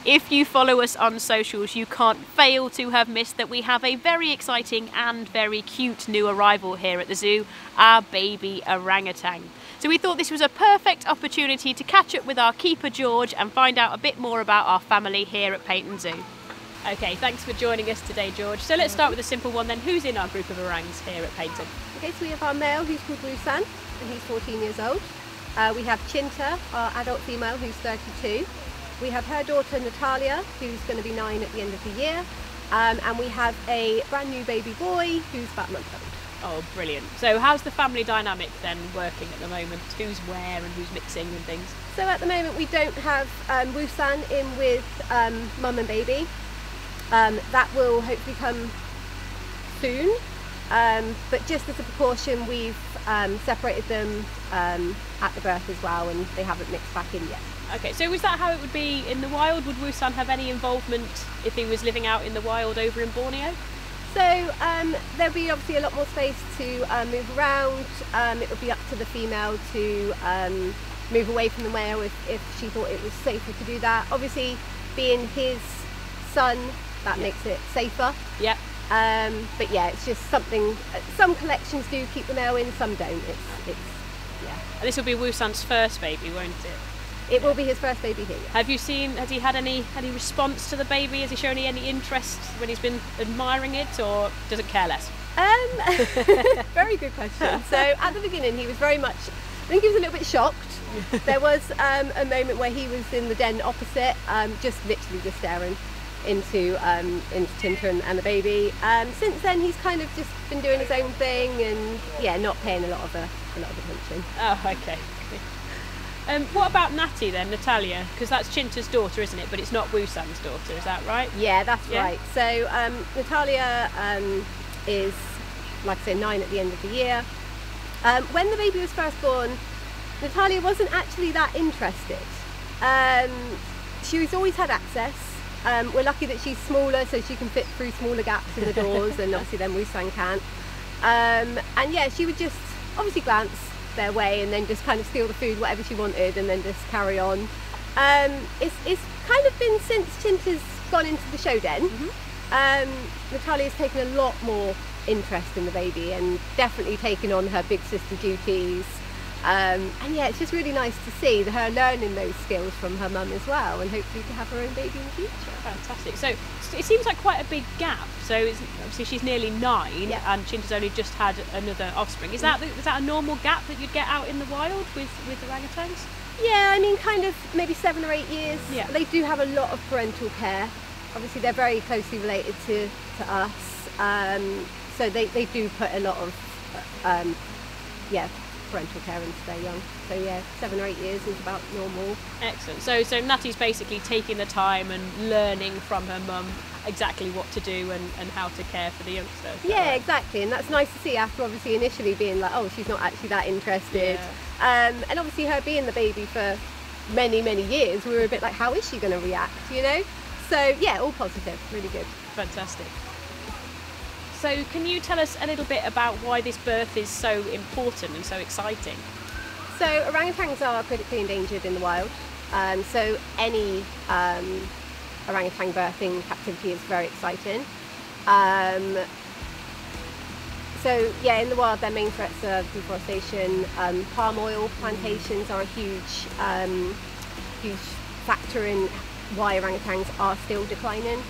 If you follow us on socials, you can't fail to have missed that we have a very exciting and very cute new arrival here at the zoo, our baby orangutan. So we thought this was a perfect opportunity to catch up with our keeper George and find out a bit more about our family here at Paignton Zoo. Okay, thanks for joining us today, George. So let's start with a simple one then. Who's in our group of orangs here at Paignton? Okay, so we have our male who's called Wousan and he's 14 years old. We have Chinta, our adult female, who's 32. We have her daughter Natalia, who's going to be 9 at the end of the year. And we have a brand new baby boy who's about a month old. Oh, brilliant. So how's the family dynamic then working at the moment? Who's where and who's mixing and things? So at the moment we don't have Wousan in with mum and baby. That will hopefully come soon. But just as a precaution, we've separated them at the birth as well, and they haven't mixed back in yet. Okay, so is that how it would be in the wild? Would Wousan have any involvement if he was living out in the wild over in Borneo? So there'll be obviously a lot more space to move around. It would be up to the female to move away from the male if she thought it was safer to do that. Obviously, being his son, that makes it safer. Yeah. But yeah, it's just something. Some collections do keep the male in, some don't. It's yeah. And this will be Wousan's first baby, won't it? It will be his first baby here. Yeah. Have you seen? Has he had any response to the baby? Has he shown any interest when he's been admiring it, or doesn't care less? Very good question. So at the beginning, he was very much. I think he was a little bit shocked. There was a moment where he was in the den opposite, just literally just staring into Chinta and the baby. Since then, he's kind of just been doing his own thing and yeah, not paying a lot of attention. Oh, okay. What about Natty then, Natalia? Because that's Chinta's daughter, isn't it? But it's not Wousan's daughter, is that right? Yeah, that's right. So Natalia is, like I say, 9 at the end of the year. When the baby was first born, Natalia wasn't actually that interested. She's always had access. We're lucky that she's smaller, so she can fit through smaller gaps in the doors, and obviously then Wousan can't. And yeah, she would just obviously glance their way and then just kind of steal the food, whatever she wanted, and then just carry on. It's kind of been since Chinta's gone into the show den. Natalia's taken a lot more interest in the baby and definitely taken on her big sister duties. And yeah, it's just really nice to see her learning those skills from her mum as well, and hopefully to have her own baby in the future. Fantastic. So it seems like quite a big gap. So obviously she's nearly 9, yeah. And Chinta's only just had another offspring. Is that a normal gap that you'd get out in the wild with orangutans? Yeah, I mean, kind of maybe 7 or 8 years. Yeah. They do have a lot of parental care. Obviously, they're very closely related to us, so they do put a lot of parental care into their young. So yeah, 7 or 8 years is about normal. Excellent. So Natty's basically taking the time and learning from her mum exactly what to do and how to care for the youngster. Yeah, right? Exactly, and that's nice to see after obviously initially being like, oh, she's not actually that interested. Yeah. And obviously her being the baby for many years, we were a bit like, how is she going to react, you know? So yeah, all positive, really good. Fantastic. So can you tell us a little bit about why this birth is so important and so exciting? So orangutans are critically endangered in the wild. So any orangutan birthing captivity is very exciting. So yeah, in the wild their main threats are deforestation. Palm oil plantations are a huge factor in why orangutans are still declining.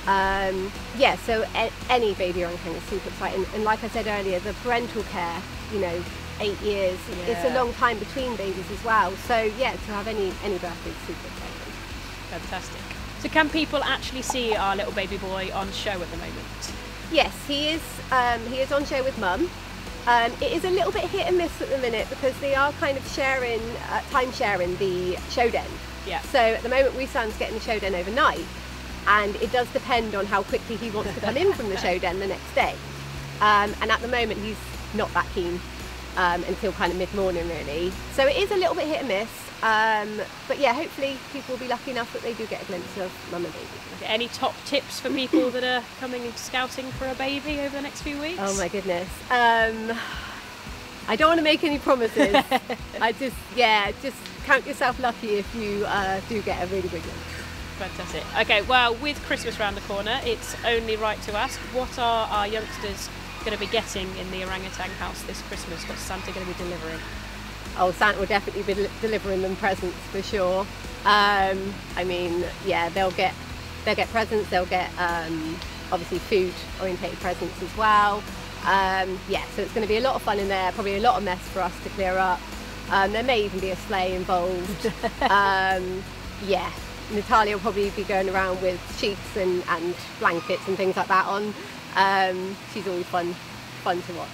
Yeah, so any baby orangutan is super exciting, and like I said earlier, the parental care, you know, 8 years, it's a long time between babies as well, so yeah, to have any birth is super exciting. Fantastic. So can people actually see our little baby boy on show at the moment? Yes, he is on show with mum. It is a little bit hit and miss at the minute because they are kind of time sharing the show den. Yeah. So at the moment Wousan's getting the show den overnight, and it does depend on how quickly he wants to come in from the show den the next day. And at the moment he's not that keen until kind of mid-morning really. So it is a little bit hit and miss. But yeah, hopefully people will be lucky enough that they do get a glimpse of mum and baby. Any top tips for people that are coming and scouting for a baby over the next few weeks? Oh my goodness. I don't want to make any promises. Just count yourself lucky if you do get a really big one. Fantastic. Okay, well, with Christmas round the corner, it's only right to ask, what are our youngsters going to be getting in the orangutan house this Christmas? What's Santa going to be delivering? Oh, Santa will definitely be delivering them presents for sure. I mean, yeah, they'll get presents. They'll get obviously food-orientated presents as well. Yeah, so it's going to be a lot of fun in there. Probably a lot of mess for us to clear up. There may even be a sleigh involved. Yeah, Natalia will probably be going around with sheets and blankets and things like that on. She's always fun to watch.